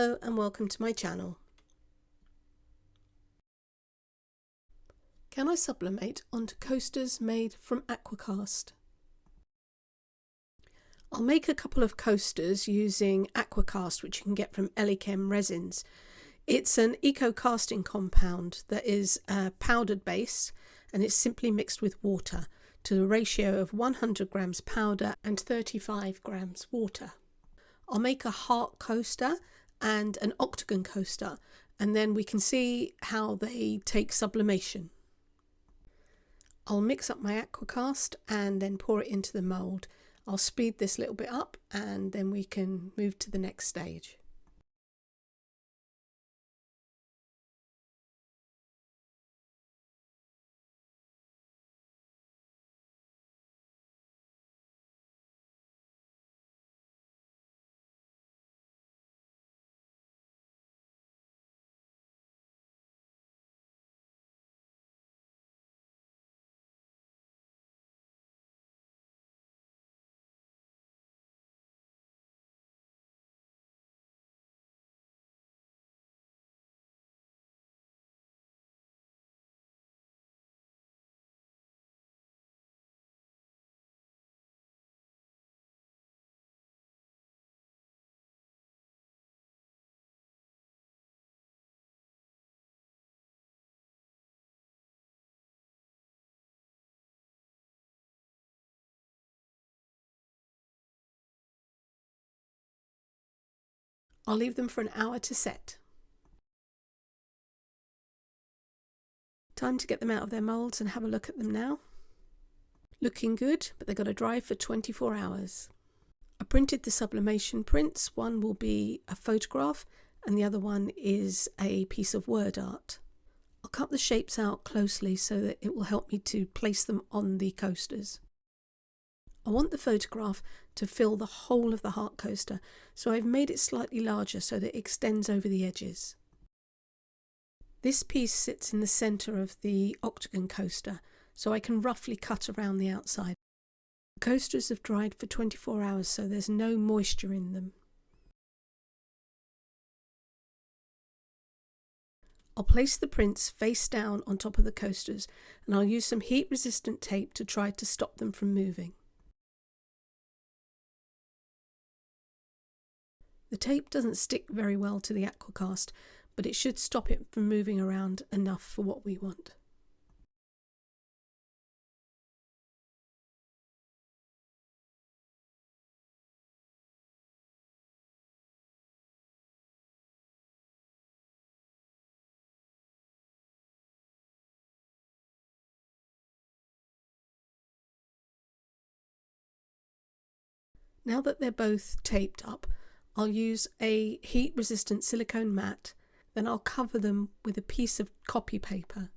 Hello and welcome to my channel. Can I sublimate onto coasters made from Aqua Cast? I'll make a couple of coasters using Aqua Cast, which you can get from Elechem Resins. It's an eco casting compound that is a powdered base and it's simply mixed with water to the ratio of 100 grams powder and 35 grams water. I'll make a heart coaster and an octagon coaster, and then we can see how they take sublimation. I'll mix up my Aqua Cast and then pour it into the mould. I'll speed this a little bit up and then we can move to the next stage. I'll leave them for an hour to set. Time to get them out of their moulds and have a look at them now. Looking good, but they've got to dry for 24 hours. I printed the sublimation prints. One will be a photograph and the other one is a piece of word art. I'll cut the shapes out closely so that it will help me to place them on the coasters. I want the photograph to fill the whole of the heart coaster, so I've made it slightly larger so that it extends over the edges. This piece sits in the centre of the octagon coaster, so I can roughly cut around the outside. The coasters have dried for 24 hours, so there's no moisture in them. I'll place the prints face down on top of the coasters, and I'll use some heat-resistant tape to try to stop them from moving. The tape doesn't stick very well to the Aqua Cast, but it should stop it from moving around enough for what we want. Now that they're both taped up, I'll use a heat-resistant silicone mat, then I'll cover them with a piece of copy paper.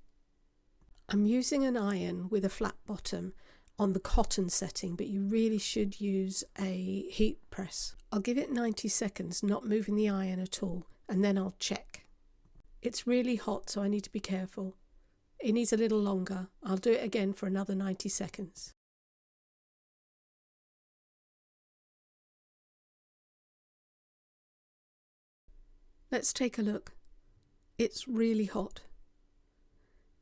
I'm using an iron with a flat bottom on the cotton setting, but you really should use a heat press. I'll give it 90 seconds, not moving the iron at all, and then I'll check. It's really hot, so I need to be careful. It needs a little longer. I'll do it again for another 90 seconds. Let's take a look. It's really hot.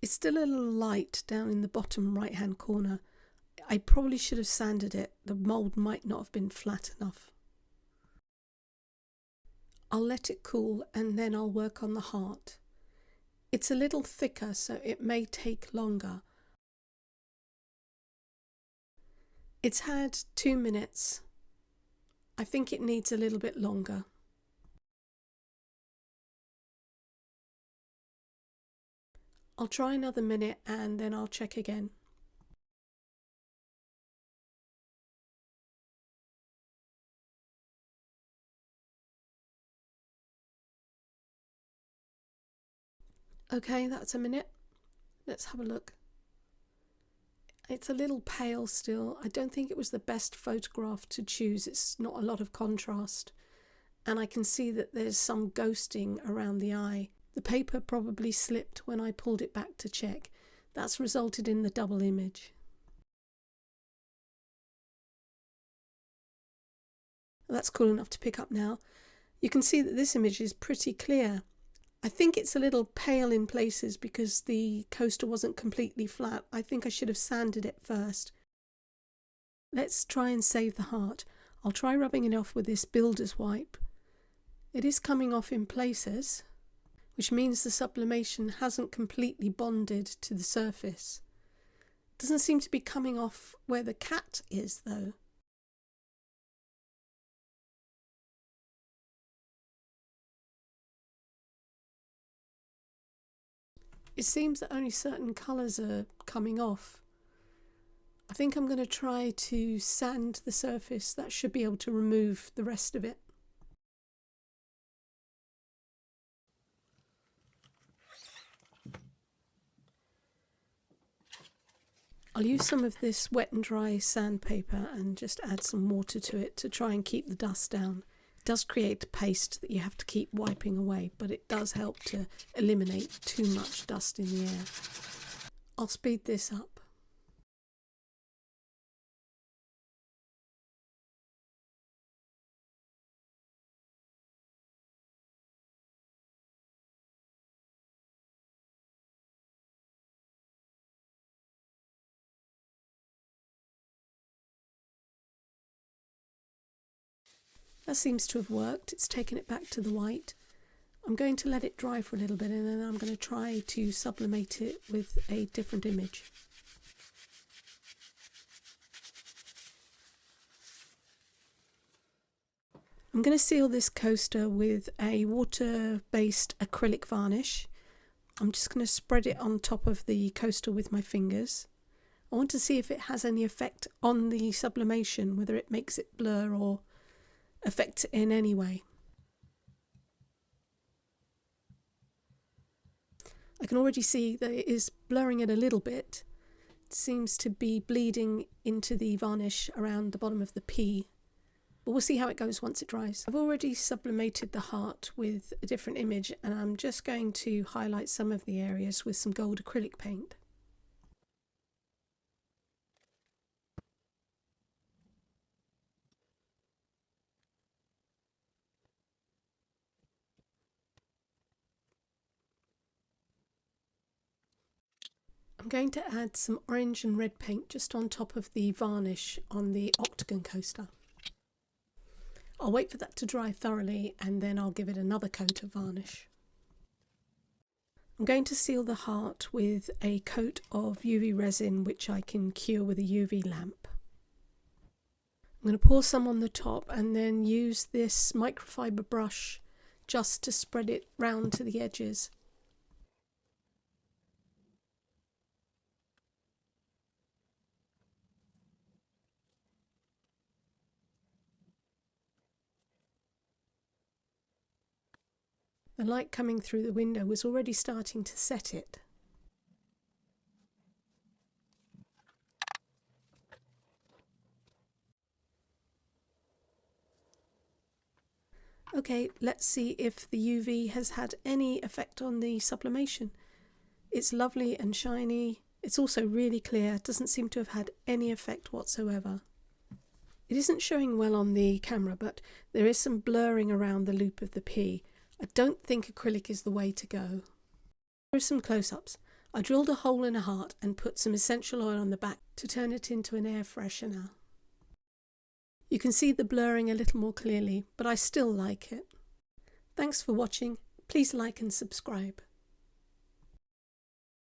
It's still a little light down in the bottom right hand corner. I probably should have sanded it. The mould might not have been flat enough. I'll let it cool and then I'll work on the heart. It's a little thicker, so it may take longer. It's had 2 minutes. I think it needs a little bit longer. I'll try another minute and then I'll check again. Okay, that's a minute. Let's have a look. It's a little pale still. I don't think it was the best photograph to choose. It's not a lot of contrast. And I can see that there's some ghosting around the eye. The paper probably slipped when I pulled it back to check. That's resulted in the double image. That's cool enough to pick up now. You can see that this image is pretty clear. I think it's a little pale in places because the coaster wasn't completely flat. I think I should have sanded it first. Let's try and save the heart. I'll try rubbing it off with this builder's wipe. It is coming off in places, which means the sublimation hasn't completely bonded to the surface. It doesn't seem to be coming off where the cat is though. It seems that only certain colours are coming off. I think I'm going to try to sand the surface. That should be able to remove the rest of it. I'll use some of this wet and dry sandpaper and just add some water to it to try and keep the dust down. It does create paste that you have to keep wiping away, but it does help to eliminate too much dust in the air. I'll speed this up. That seems to have worked. It's taken it back to the white. I'm going to let it dry for a little bit and then I'm going to try to sublimate it with a different image. I'm going to seal this coaster with a water-based acrylic varnish. I'm just going to spread it on top of the coaster with my fingers. I want to see if it has any effect on the sublimation, whether it makes it blur or affects it in any way. I can already see that it is blurring it a little bit. It seems to be bleeding into the varnish around the bottom of the P. But we'll see how it goes once it dries. I've already sublimated the heart with a different image and I'm just going to highlight some of the areas with some gold acrylic paint. I'm going to add some orange and red paint just on top of the varnish on the octagon coaster. I'll wait for that to dry thoroughly and then I'll give it another coat of varnish. I'm going to seal the heart with a coat of UV resin which I can cure with a UV lamp. I'm going to pour some on the top and then use this microfiber brush just to spread it round to the edges. The light coming through the window was already starting to set it. Okay, let's see if the UV has had any effect on the sublimation. It's lovely and shiny. It's also really clear. It doesn't seem to have had any effect whatsoever. It isn't showing well on the camera, but there is some blurring around the loop of the P. I don't think acrylic is the way to go. Here are some close-ups. I drilled a hole in a heart and put some essential oil on the back to turn it into an air freshener. You can see the blurring a little more clearly, but I still like it. Thanks for watching. Please like and subscribe.